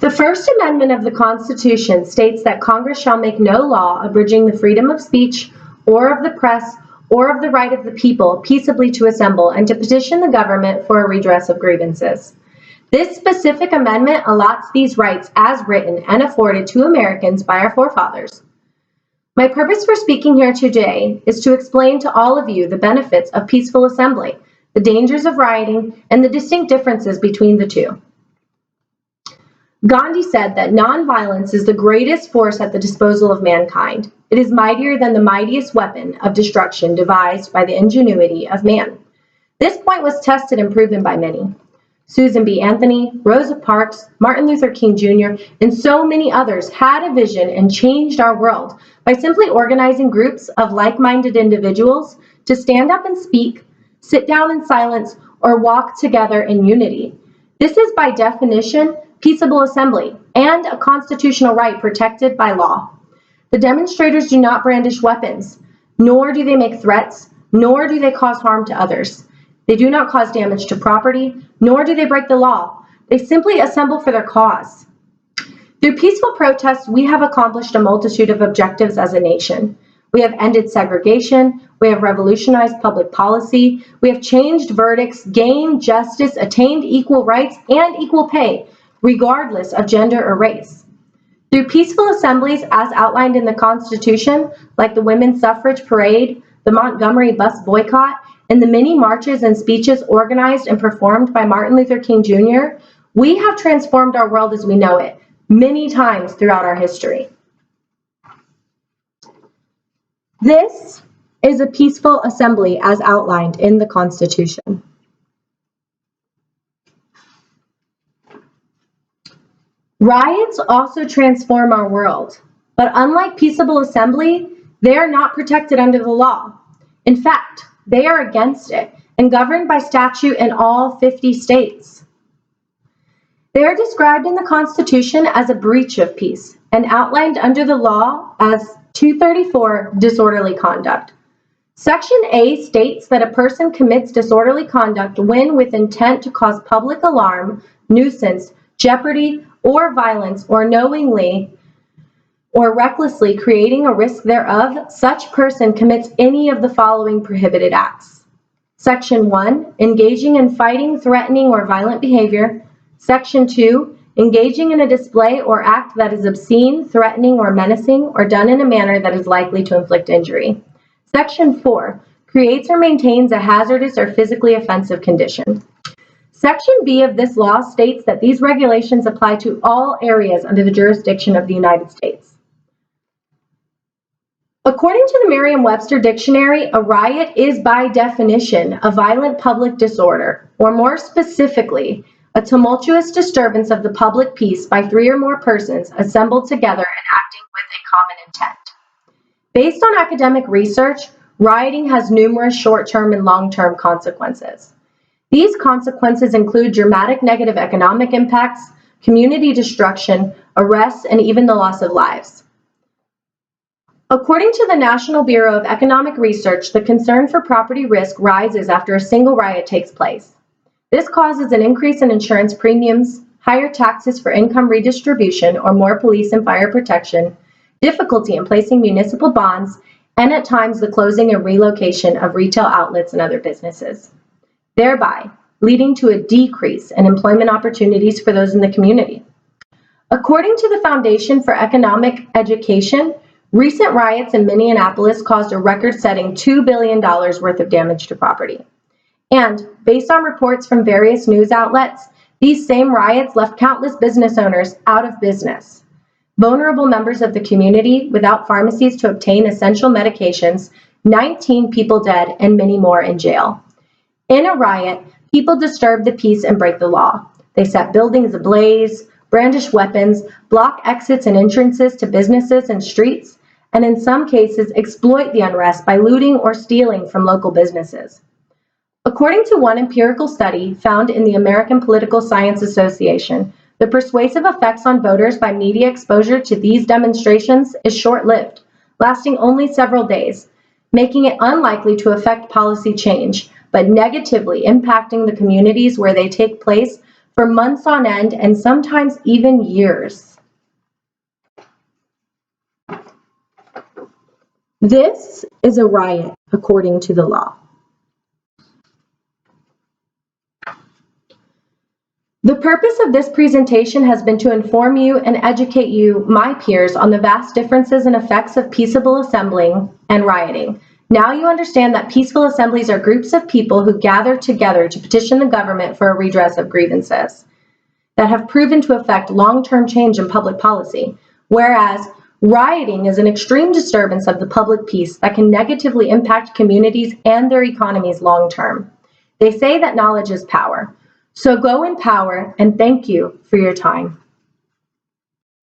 The First Amendment of the Constitution states that Congress shall make no law abridging the freedom of speech or of the press or of the right of the people peaceably to assemble and to petition the government for a redress of grievances. This specific amendment allots these rights as written and afforded to Americans by our forefathers. My purpose for speaking here today is to explain to all of you the benefits of peaceful assembly, the dangers of rioting, and the distinct differences between the two. Gandhi said that nonviolence is the greatest force at the disposal of mankind. It is mightier than the mightiest weapon of destruction devised by the ingenuity of man. This point was tested and proven by many. Susan B. Anthony, Rosa Parks, Martin Luther King Jr., and so many others had a vision and changed our world by simply organizing groups of like-minded individuals to stand up and speak, sit down in silence, or walk together in unity. This is by definition peaceable assembly and a constitutional right protected by law. The demonstrators do not brandish weapons, nor do they make threats, nor do they cause harm to others. They do not cause damage to property, nor do they break the law. They simply assemble for their cause. Through peaceful protests, we have accomplished a multitude of objectives as a nation. We have ended segregation, we have revolutionized public policy, we have changed verdicts, gained justice, attained equal rights and equal pay, regardless of gender or race. Through peaceful assemblies as outlined in the Constitution, like the Women's Suffrage Parade, the Montgomery bus boycott, and the many marches and speeches organized and performed by Martin Luther King Jr., we have transformed our world as we know it many times throughout our history. This is a peaceful assembly as outlined in the Constitution. Riots also transform our world, but unlike peaceable assembly, they are not protected under the law. In fact, they are against it and governed by statute in all 50 states. They are described in the Constitution as a breach of peace and outlined under the law as 234 disorderly conduct. Section A states that a person commits disorderly conduct when with intent to cause public alarm, nuisance, jeopardy, or violence, or knowingly or recklessly creating a risk thereof, such person commits any of the following prohibited acts. Section 1, engaging in fighting, threatening, or violent behavior. Section 2, engaging in a display or act that is obscene, threatening, or menacing, or done in a manner that is likely to inflict injury. Section 4, creates or maintains a hazardous or physically offensive condition. Section B of this law states that these regulations apply to all areas under the jurisdiction of the United States. According to the Merriam-Webster Dictionary, a riot is by definition a violent public disorder, or more specifically, a tumultuous disturbance of the public peace by three or more persons assembled together and acting with a common intent. Based on academic research, rioting has numerous short-term and long-term consequences. These consequences include dramatic negative economic impacts, community destruction, arrests, and even the loss of lives. According to the National Bureau of Economic Research, the concern for property risk rises after a single riot takes place. This causes an increase in insurance premiums, higher taxes for income redistribution or more police and fire protection, difficulty in placing municipal bonds, and at times the closing and relocation of retail outlets and other businesses, thereby leading to a decrease in employment opportunities for those in the community. According to the Foundation for Economic Education, recent riots in Minneapolis caused a record-setting $2 billion worth of damage to property. And based on reports from various news outlets, these same riots left countless business owners out of business, vulnerable members of the community without pharmacies to obtain essential medications, 19 people dead, and many more in jail. In a riot, people disturb the peace and break the law. They set buildings ablaze, brandish weapons, block exits and entrances to businesses and streets, and in some cases exploit the unrest by looting or stealing from local businesses. According to one empirical study found in the American Political Science Association, the persuasive effects on voters by media exposure to these demonstrations is short-lived, lasting only several days, making it unlikely to affect policy change, but negatively impacting the communities where they take place for months on end and sometimes even years. This is a riot according to the law. The purpose of this presentation has been to inform you and educate you, my peers, on the vast differences and effects of peaceable assembling and rioting. Now you understand that peaceful assemblies are groups of people who gather together to petition the government for a redress of grievances that have proven to affect long-term change in public policy, whereas rioting is an extreme disturbance of the public peace that can negatively impact communities and their economies long-term. They say that knowledge is power. So go in power, and thank you for your time.